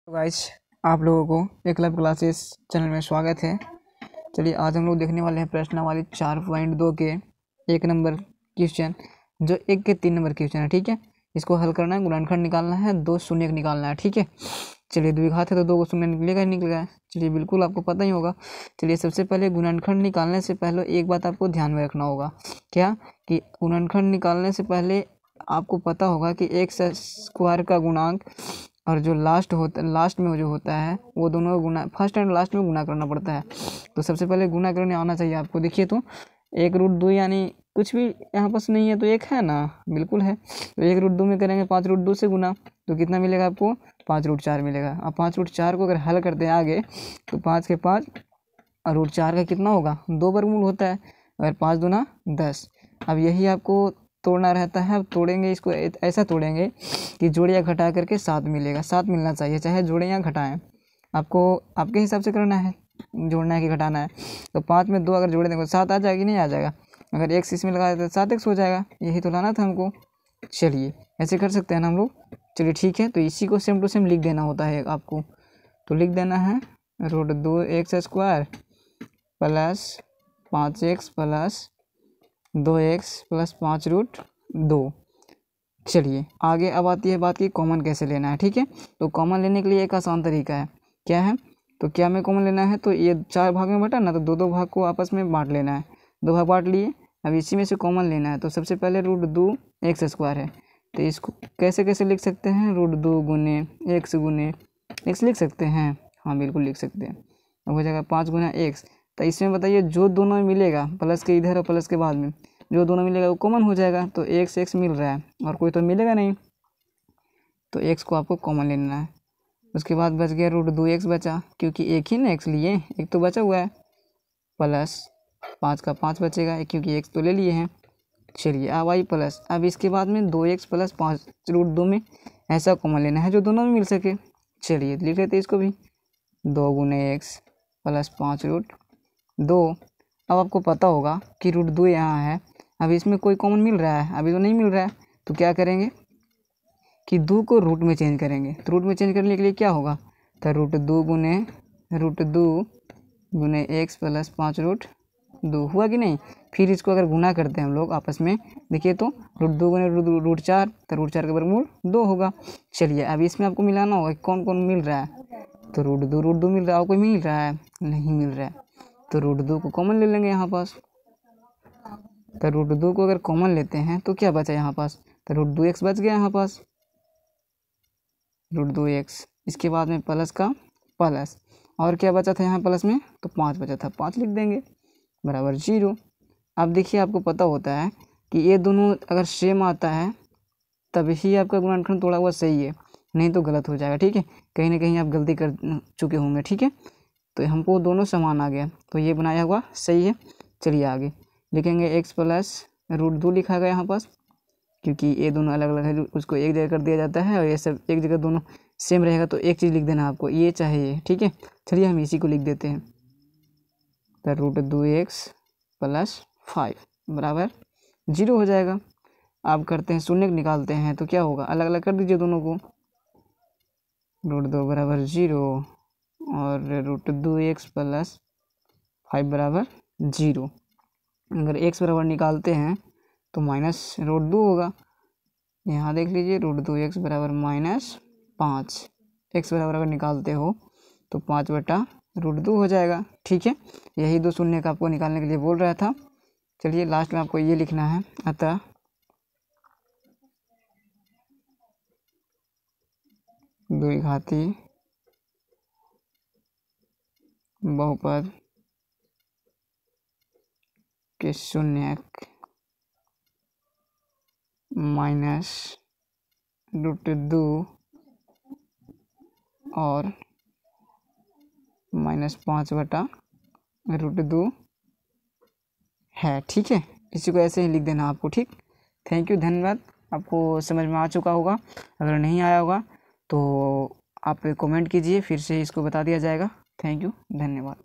तो गाइस आप लोगों को एकलव्य क्लासेस चैनल में स्वागत है। चलिए आज हम लोग देखने वाले हैं प्रश्नावली 4.2 के 1 नंबर क्वेश्चन, जो 1 के 3 नंबर क्वेश्चन है। ठीक है, इसको हल करना है, गुणनखंड निकालना है, 2 शून्य निकालना है। ठीक है, चलिए द्विघात है तो 2 शून्य निकलेगा ही निकलेगा। चलिए बिल्कुल आपको पता ही होगा। चलिए सबसे पहले गुणनखंड निकालने से पहले एक बात आपको ध्यान में रखना होगा, क्या कि गुणनखंड निकालने से पहले आपको पता होगा कि एक्स स्क्वायर का गुणांक और जो लास्ट में जो होता है वो दोनों गुना, फर्स्ट एंड लास्ट में गुना करना पड़ता है। तो सबसे पहले गुना करने आना चाहिए आपको। देखिए तो 1√2 यानी कुछ भी यहाँ पास नहीं है तो 1 है ना, बिल्कुल है। तो 1√2 में करेंगे 5√2 से गुना, तो कितना मिलेगा आपको 5√4 मिलेगा। अब 5√4 को अगर हल करते हैं आगे तो 5 के 5 और √4 का कितना होगा 2 वर्गमूल होता है, अगर 5 दूना 10। अब यही आपको तोड़ना रहता है। अब तोड़ेंगे इसको, ऐसा तोड़ेंगे कि जोड़ या घटा करके 7 मिलेगा। 7 मिलना चाहिए, चाहे जोड़ें या घटाएं, आपको आपके हिसाब से करना है, जोड़ना है कि घटाना है। तो 5 में 2 अगर जोड़े देंगे 7 आ जाएगी, नहीं आ जाएगा। अगर x इसमें लगा देते 7x हो जाएगा। यही तो लाना था हमको। चलिए ऐसे कर सकते हैं ना हम लोग। चलिए ठीक है, तो इसी को सेम टू सेम लिख देना होता है आपको। तो लिख देना है √2x² plus 5x plus 2x plus 5√2। चलिए आगे अब आती है बात कि कॉमन कैसे लेना है। ठीक है, तो कॉमन लेने के लिए एक आसान तरीका है। क्या है, तो क्या में कॉमन लेना है, तो ये 4 भाग में बटा ना, तो 2 भाग को आपस में बांट लेना है। 2 भाग बांट लिए, अब इसी में से कॉमन लेना है। तो सबसे पहले √2x² है, तो इसको कैसे कैसे लिख सकते हैं, √2 गुने x लिख सकते हैं। हाँ बिल्कुल लिख सकते हैं। अब हो जाएगा 5 गुना x। तो इसमें बताइए जो दोनों में मिलेगा, प्लस के इधर और प्लस के बाद में जो दोनों मिलेगा वो कॉमन हो जाएगा। तो x मिल रहा है और कोई तो मिलेगा नहीं, तो x को आपको कॉमन लेना है। उसके बाद बच गया √2x बचा, क्योंकि एक ही ना x लिए, एक तो बचा हुआ है, प्लस 5 का 5 बचेगा क्योंकि x तो ले लिए हैं। चलिए अब आई प्लस, अब इसके बाद में 2x प्लस 5√2 में ऐसा कॉमन लेना है जो दोनों में मिल सके। चलिए लिख लेते इसको भी, 2 गुने x प्लस 5√2। अब आपको पता होगा कि √2 यहाँ है, अब इसमें कोई कॉमन मिल रहा है, अभी तो नहीं मिल रहा है। तो क्या करेंगे कि 2 को रूट में चेंज करेंगे। तो रूट में चेंज करने के लिए क्या होगा, तो √2 गुने x प्लस 5√2 हुआ कि नहीं। फिर इसको अगर गुना करते हैं हम लोग आपस में, देखिए तो √2 गुने √4, तो √4 का वर्गमूल 2 होगा। चलिए अब इसमें आपको मिलाना होगा कौन कौन मिल रहा है, तो √2 मिल रहा है, और कोई मिल रहा है नहीं मिल रहा है, तो √2 को कॉमन ले लेंगे यहाँ पास। तो √2 को अगर कॉमन लेते हैं तो क्या बचा यहाँ पास, तो √2x बच गया यहाँ पास, √2x। इसके बाद में प्लस का प्लस, और क्या बचा था यहाँ प्लस में, तो 5 बचा था, 5 लिख देंगे बराबर 0। अब देखिए आपको पता होता है कि ये दोनों अगर सेम आता है तभी आपका गुणनखंड थोड़ा हुआ सही है, नहीं तो गलत हो जाएगा। ठीक है, कहीं ना कहीं आप गलती कर चुके होंगे। ठीक है, तो हमको दोनों समान आ गया, तो ये बनाया हुआ सही है। चलिए आगे लिखेंगे x प्लस √2 लिखा गया यहाँ पास, क्योंकि ये दोनों अलग अलग है, उसको एक जगह कर दिया जाता है, और ये सब एक जगह दोनों सेम रहेगा तो एक चीज़ लिख देना आपको, ये चाहे ये। ठीक है, चलिए हम इसी को लिख देते हैं, तो √2x प्लस 5 बराबर 0 हो जाएगा। अब करते हैं शून्य निकालते हैं, तो क्या होगा, अलग अलग कर दीजिए दोनों को, √2 बराबर 0 और √2x प्लस 5 बराबर 0। अगर x बराबर निकालते हैं तो -√2 होगा। यहाँ देख लीजिए √2x बराबर -5। x बराबर अगर निकालते हो तो 5/√2 हो जाएगा। ठीक है, यही 2 शून्य का आपको निकालने के लिए बोल रहा था। चलिए लास्ट में आपको ये लिखना है, अतः द्विघाती बहुपद के शून्यक -√2 और -5/√2 है। ठीक है, इसी को ऐसे ही लिख देना आपको। ठीक, थैंक यू, धन्यवाद। आपको समझ में आ चुका होगा, अगर नहीं आया होगा तो आप कमेंट कीजिए, फिर से इसको बता दिया जाएगा। थैंक यू, धन्यवाद।